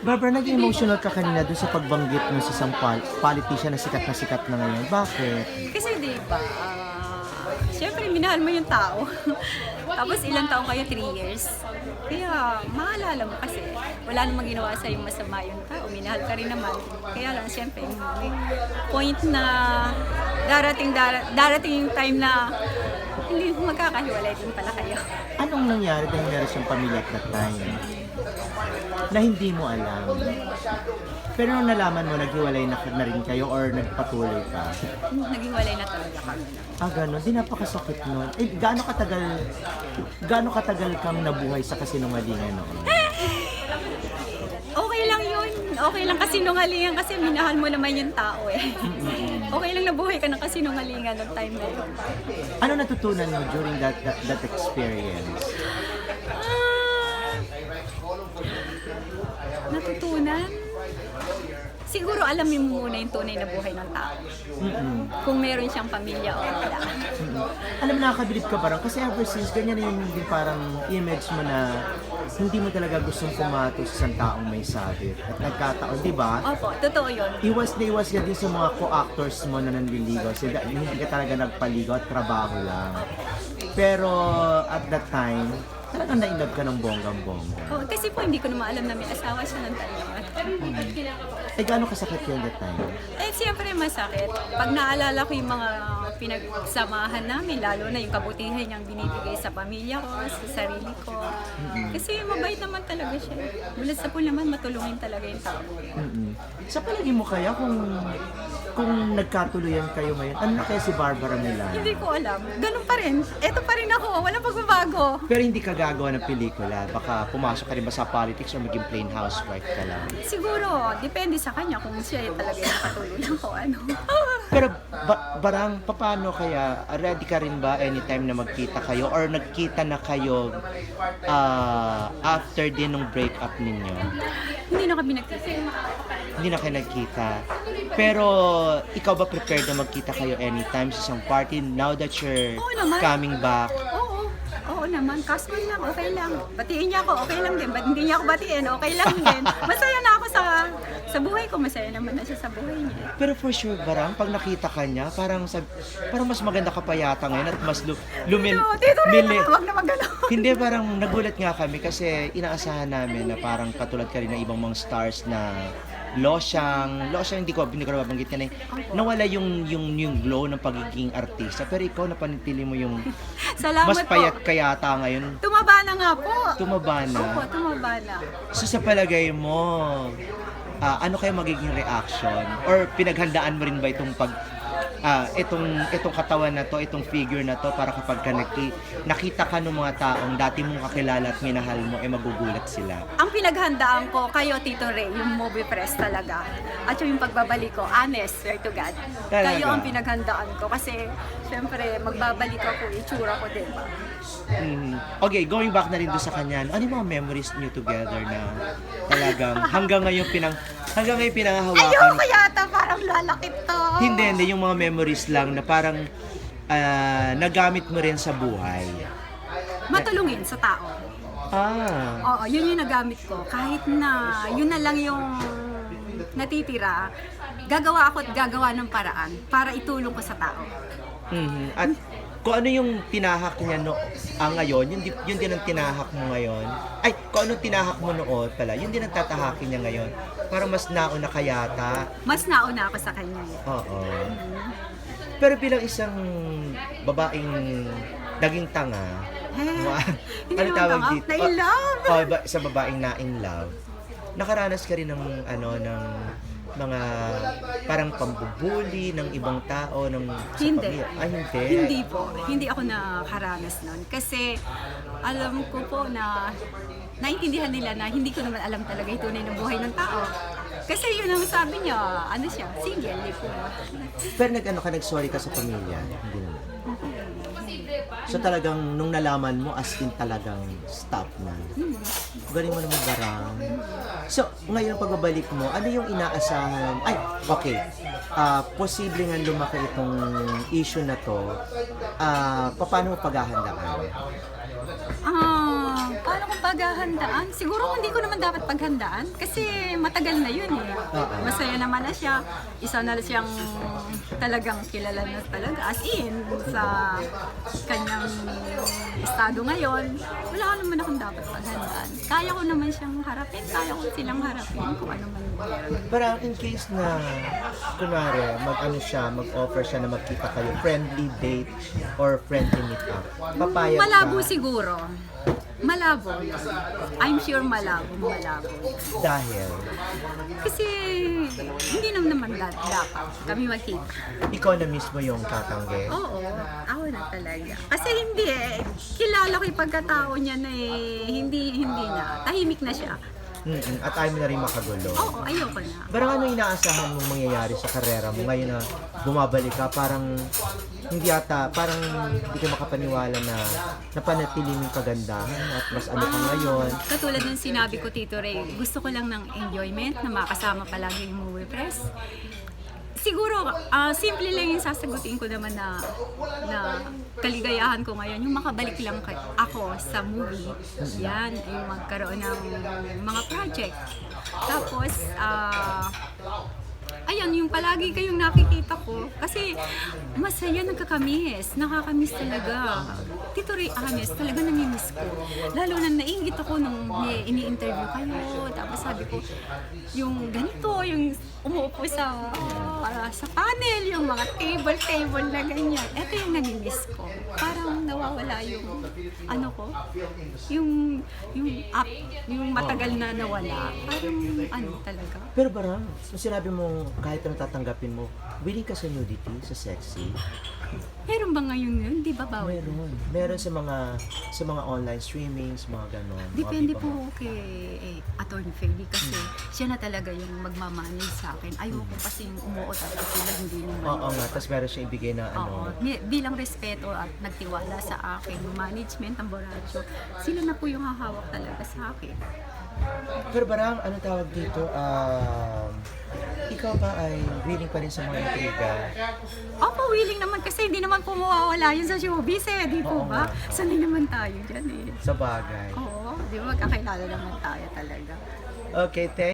Barbara, naging emotional ka kanina doon sa pagbanggit mo sa isang politician na sikat na ngayon. Bakit? Kasi di ba, syempre minahal mo yung tao. Tapos ilang taong kayo, 3 years. Kaya maalala mo kasi wala namang ginawa sa yung masama yung tao. Minahal ka rin naman. Kaya lang syempre may point na darating yung time na hindi magkakahiwalay din pala kayo. Anong nangyari dahil meron siyang pamilya at that time? Na hindi mo alam. Pero nung nalaman mo, naghiwalay na rin kayo or nagpatuloy ka? Naging walay na talaga kami. Gano'n. Di napakasakit nun. Gaano katagal kang nabuhay sa kasinungalingan noon? Okay lang yun. Okay lang kasinungalingan kasi minahal mo naman yung tao eh. Okay lang nabuhay ka ng kasinungalingan ng time na yun. Ano natutunan mo during that experience? Natutunan? Siguro alamin mo muna yung tunay na buhay ng tao. Kung meron siyang pamilya o wala. Alam, nakakabilib ka parang kasi ever since ganyan yung parang image mo na hindi mo talaga gustong pumato sa isang taong may sabit at nagkataon, di ba? Opo, totoo yun. Iwas na iwas ka din sa mga co-actors mo na nanliligaw. Hindi ka talaga nagpaligaw at trabaho lang. Pero at that time, talagang na-inlove ka ng bonggang-bongga. Oh, kasi po hindi ko naman alam na may asawa siya ng talaga. Gaano kasakit yun that time? Eh, siyempre masakit. Pag naalala ko yung mga pinagsamahan namin, lalo na yung kabutihan niyang binibigay sa pamilya ko, sa sarili ko. Kasi mabait naman talaga siya. Mula sa pool naman, matulungin talaga yung tao. Sa palagi mo kaya kung nagkatuluyan kayo ngayon, ano na kaya si Barbara Milan? Hindi ko alam. Ganun pa rin. Eto pa rin ako. Walang pagbabago. Pero hindi ka gagawa ng pelikula. Baka pumasok ka rin ba sa politics o maging plain housewife ka lang? Siguro, depende sa kanya kung siya talaga yung nakatulong ko ano. Pero Barang, paano kaya? Ready ka rin ba anytime na magkita kayo? Or nagkita na kayo after din ng breakup ninyo? Hindi na kami nagkita. Hindi na kayo nagkita. Pero ikaw ba prepared na magkita kayo anytime sa isang party now that you're Oo naman. coming back? Oo naman, casual lang, okay lang. Batiin niya ako, okay lang din. Ba't hindi niya ako batiin, okay lang din. Masaya na ako sa buhay ko, masaya naman na siya sa buhay niya. Pero for sure, Barang, pag nakita ka niya, parang mas maganda ka pa yata ngayon at mas Tito Ray, wag na magano. Hindi, parang nagulat nga kami kasi inaasahan namin na parang katulad ka rin ng ibang mga stars na losyang, hindi ko nababanggit yan eh. Nawala yung glow ng pagiging artista. Pero ikaw, napanitili mo yung Salamat mas payat ka yata ngayon. Tumaba na nga po. Tumaba na. Opo, tumaba na. So sa palagay mo, ano kaya magiging reaction? Or pinaghandaan mo rin ba itong itong katawan na to, itong figure na to para kapag nakita ka ng mga taong dati mong kakilala at minahal mo, magugulat sila? Ang pinaghandaan ko kayo, Tito Ray, yung movie press talaga. At yung pagbabalik ko, honest, swear to God. Talaga? Kayo ang pinaghandaan ko kasi syempre magbabalik ako, itsura ko din. Okay, going back na rin doon sa kanya, ano yung mga memories niyo together na talagang hanggang ngayon pinanghahawakan? Ayoko yata, parang lalakit to. Hindi, yung mga memories lang na parang nagamit mo rin sa buhay. Matulungin sa tao. Oo, yun yung nagamit ko. Kahit na yun na lang yung natitira, gagawa ako at gagawa ng paraan para itulong ko sa tao. At kung ano yung tinahak niya ngayon, yun din ang tinahak mo ngayon. Ay, kung ano tinahak mo noon pala, yun din ang tatahakin niya ngayon. Parang mas nauna ka yata. Mas nauna ako sa kanya. Oo. Pero bilang isang babaeng naging tanga, Hindi naman tanga, na-in-love. Sa babaeng na-in-love, nakaranas ka rin ng mga parang pambubuli ng ibang tao Hindi. Hindi. Hindi po. Hindi ako nakaranas nun. Kasi alam ko po na naintindihan nila na hindi ko naman alam talaga yung tunay ng buhay ng tao. Kasi yun ang sabi niya, single, hindi po. Pero nag-sorry ka sa pamilya? Hindi naman. So talagang nung nalaman mo, as in talagang stop na. Galing mo naman, Barang. So ngayon pagbabalik mo, ano yung inaasahan? Ay, okay. Posible nga lumaki itong issue na to. Paano mo paghahandaan? Paano kung Paghahandaan, siguro hindi ko naman dapat paghandaan kasi matagal na yun eh. Masaya naman na siya. Isa na siyang talagang kilala na talaga. As in, sa kanyang estado ngayon, wala ko naman akong dapat paghandaan. Kaya ko naman siyang harapin, kaya ko silang harapin kung ano man meron. Parang in case na, kunwari, mag-offer siya na magkita kayo, friendly date or friendly meet-up, papayag ka? Malabo siguro. Malabo. I'm sure malabo. Dahil, Kasi hindi naman dapat kami magkita. ikaw na mismo yung tatanggi. Oo, ako na talaga. Kasi hindi eh. Kilala ko yung pagkatao niya na eh. Hindi na. Tahimik na siya. At ayaw mo na rin makagulo. Oo, ayoko na. Parang ano inaasahan mong mangyayari sa karera mo ngayon na bumabalik ka, parang parang hindi ka makapaniwala na napanatili mo yung kagandahan at mas ano ka ngayon. Katulad ng sinabi ko, Tito Ray, gusto ko lang ng enjoyment na makasama palagi yung movie press. Siguro, simple lang yung sasagutin ko naman na kaligayahan ko ngayon, yung makabalik lang ako sa movie. Yan, yung magkaroon ng mga project. Tapos, ayan, yung palagi kayong nakikita ko. Kasi masaya, nagkakamiss. Nakakamiss talaga. Tito Ray, honest, talaga namimiss ko. Lalo na nainggit ako nung ini-interview kayo. Tapos sabi ko, yung ganito, yung umuupo sa panel, yung mga table na ganyan. Ito yung namimiss ko. Parang nawawala yung, ano ko, yung matagal na nawala. Parang, ano talaga. Pero barang, sinabi mo kahit anong tatanggapin mo, willing ka sa nudity, sa sexy? Meron ba ngayon yun? Di ba bawal? Meron sa mga online streamings, mga ganon. Depende po kay Attorney Feli kasi siya na talaga yung magmamanage sa akin. Ayoko kasi umuot at sila hindi naman. Oo nga, tapos meron siya ibigay na ano. Bilang respeto at nagtiwala sa akin, management ng Boracho, sila na po yung hahawak talaga sa akin. Pero barang, ano tawag dito? Ikaw ba ay willing pa rin sa mga intriga? Opo, willing naman kasi hindi naman po mawawala yun sa showbiz eh, di po Oo ba? nga. Sanay naman tayo dyan eh. Sa bagay. Oo, di ba magkakilala naman tayo talaga. Okay, thank